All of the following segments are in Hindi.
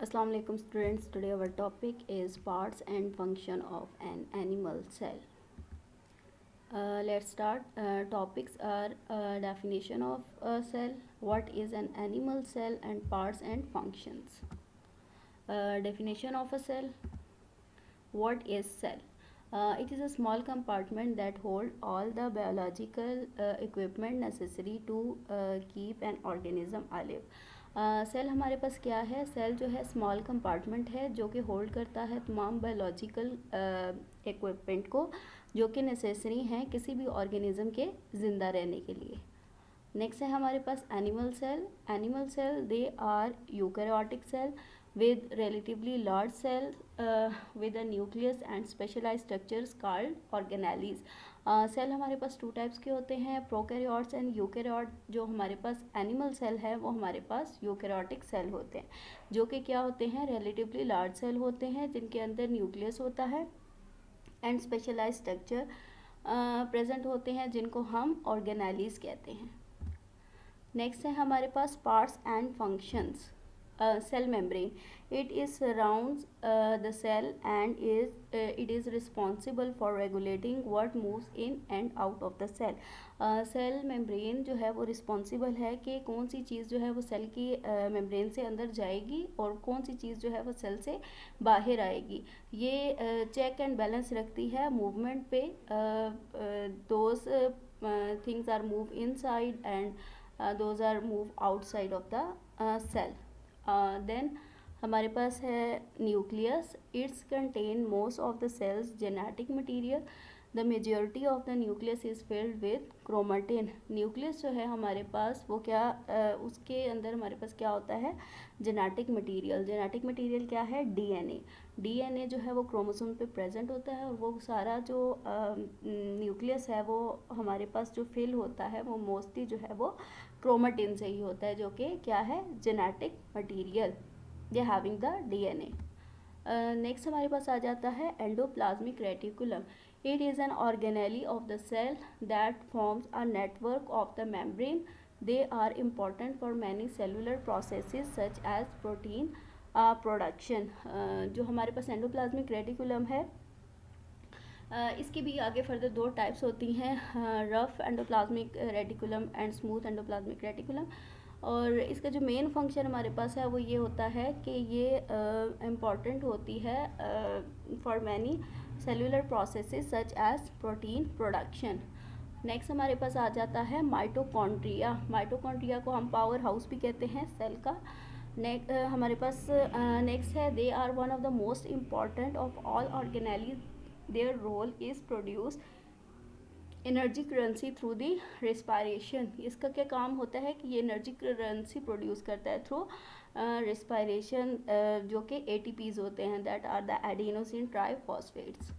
Assalamu alaikum students. Today our topic is parts and function of an animal cell. Let's start. Topics are definition of a cell, what is an animal cell, and parts and functions. Definition of a cell. What is cell? It is a small compartment that hold all the biological equipment necessary to keep an organism alive. Cell हमारे पास क्या है? सेल जो है स्मॉल कंपार्टमेंट है जो कि होल्ड करता है तमाम बायोलॉजिकल इक्विपमेंट को जो कि नेसेसरी हैं किसी भी ऑर्गेनिज्म के ज़िंदा रहने के लिए. नेक्स्ट है हमारे पास animal cell. Animal cell they are eukaryotic cell with relatively large cell with a nucleus and specialized structures called organelles. Cell हमारे पास टू टाइप्स के होते हैं, प्रोकैरियोट्स एंड यूकैरियोट. जो हमारे पास एनिमल सेल है वो हमारे पास यूकैरियोटिक सेल होते हैं जो कि क्या होते हैं? रिलेटिवली लार्ज सेल होते हैं जिनके अंदर न्यूक्लियस होता है एंड स्पेशलाइज स्ट्रक्चर प्रेजेंट होते हैं जिनको हम ऑर्गेनेलीज कहते हैं. नेक्स्ट है हमारे पास parts and functions. Cell membrane, it is surrounds the cell and it is responsible for regulating what moves in and out of the cell. Cell membrane जो है वो रिस्पॉन्सिबल है कि कौन सी चीज़ जो है वो सेल की मेम्ब्रेन से अंदर जाएगी और कौन सी चीज़ जो है वो सेल से बाहर आएगी. ये चेक एंड बैलेंस रखती है मूवमेंट पे. Those things are move inside and those are move outside of the cell. Then हमारे पास है nucleus. It's contain most of the cell's genetic material. The majority of the nucleus is filled with chromatin. Nucleus जो है हमारे पास वो क्या उसके अंदर हमारे पास क्या होता है? Genetic material. जेनेटिक मटेरियल क्या है? डीएनए. डीएनए जो है वो क्रोमोसोम पे प्रेजेंट होता है और वो सारा जो न्यूक्लियस है वो हमारे पास जो फिल होता है वो मोस्टली जो है वो क्रोमेटिन से ही होता है जो कि क्या है? Genetic material. They having the DNA. Next हमारे पास आ जाता है endoplasmic reticulum. It is an organelle of the cell that forms a network of the membrane. They are important for many cellular processes such as protein production. जो हमारे पास एंडोप्लाज्मिक रेटिकुलम है इसकी भी आगे फर्दर दो टाइप्स होती हैं, rough endoplasmic reticulum and smooth endoplasmic reticulum. और इसका जो मेन फंक्शन हमारे पास है वो ये होता है कि ये इम्पॉर्टेंट होती है for many cellular processes such as protein production. Next हमारे पास आ जाता है माइटोकॉन्ड्रिया. माइटोकॉन्ड्रिया को हम पावर हाउस भी कहते हैं सेल का. हमारे पास नेक्स्ट है they are one of the most important of all organelles. Their role is produce energy currency through the respiration. इसका क्या काम होता है कि ये एनर्जी करेंसी प्रोड्यूस करता है थ्रू रेस्पायरेशन जो कि एटीपीज होते हैं that are the adenosine triphosphates.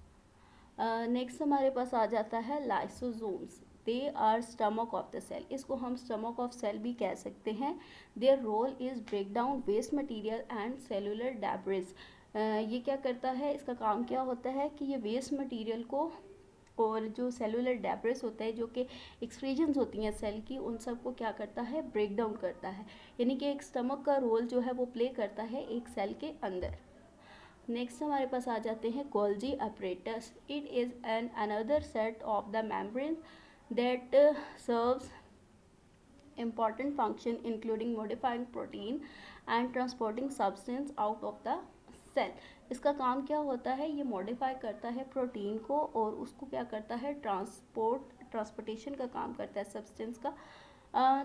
Next हमारे पास आ जाता है lysosomes. They are stomach of the cell. इसको हम स्टमक ऑफ सेल भी कह सकते हैं. Their role is break down waste material and cellular debris. ये क्या करता है? इसका काम क्या होता है कि ये वेस्ट मटीरियल को और जो सेलुलर डेब्रिस होता है जो कि एक्सक्रीजन्स होती हैं सेल की उन सब को क्या करता है? ब्रेक डाउन करता है. यानी कि एक स्टमक का रोल जो है वो प्ले करता है एक सेल के अंदर. नेक्स्ट हमारे पास आ जाते हैं Golgi apparatus. It is an another set of the membrane that serves important function including modifying protein and transporting substance out of the cell. इसका काम क्या होता है? ये मॉडिफाई करता है प्रोटीन को और उसको क्या करता है? ट्रांसपोर्टेशन का काम करता है सब्सटेंस का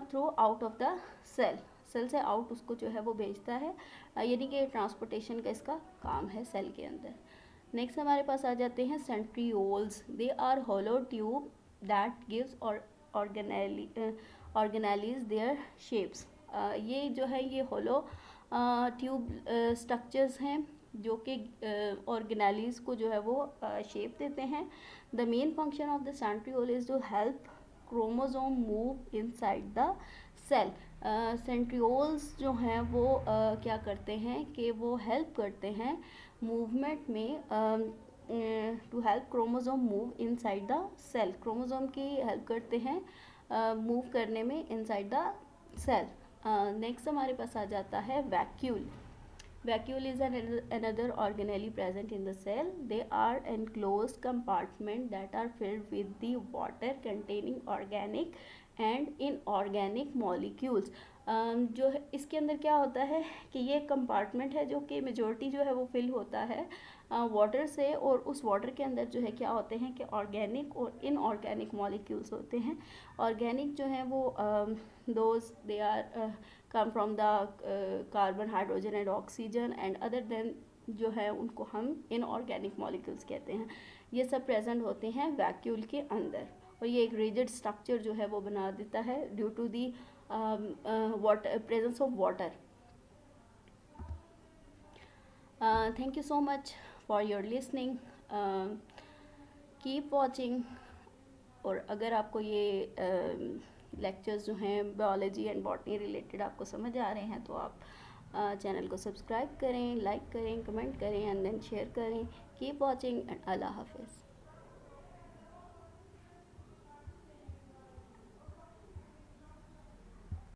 through out of the cell. Cell से आउट उसको जो है वो भेजता है. यानी कि ट्रांसपोर्टेशन का इसका काम है सेल के अंदर. नेक्स्ट हमारे पास आ जाते हैं centrioles. They are hollow tube that gives organelles their shapes. ये जो है ये होलो ट्यूब स्ट्रक्चर्स हैं जो कि ऑर्गेनेलीज को जो है वो शेप देते हैं. The main function of the centriole is to help chromosome move inside the cell. Centrioles जो हैं वो क्या करते हैं कि वो हेल्प करते हैं मूवमेंट में to help chromosome move inside the cell. Chromosome की हेल्प करते हैं मूव करने में इनसाइड द सेल. नेक्स्ट हमारे पास आ जाता है vacuole. Vacuole is another organelle present in the cell. They are enclosed compartment that are filled with the water containing organic and inorganic molecules. जो है इसके अंदर क्या होता है कि ये कंपार्टमेंट है जो कि मेजॉरिटी जो है वो फिल होता है वाटर से, और उस वाटर के अंदर जो है क्या होते हैं कि ऑर्गेनिक और इनऑर्गेनिक मॉलिक्यूल्स होते हैं. ऑर्गेनिक जो हैं वो those they are come from the carbon, hydrogen and oxygen, and other then जो है उनको हम इनऑर्गेनिक मॉलिक्यूल्स कहते हैं. ये सब प्रेजेंट होते हैं वैक्यूल के अंदर, और ये एक रिजिड स्ट्रक्चर जो है वो बना देता है due to the water, presence of water. Thank you so much for your listening. Keep watching. और अगर आपको ये लेक्चर्स जो हैं बायोलॉजी एंड बॉटनी रिलेटेड आपको समझ आ रहे हैं तो आप चैनल को सब्सक्राइब करें, लाइक करें, कमेंट करें एंड देन शेयर करें. कीप वॉचिंग एंड अल्लाह हाफिज़.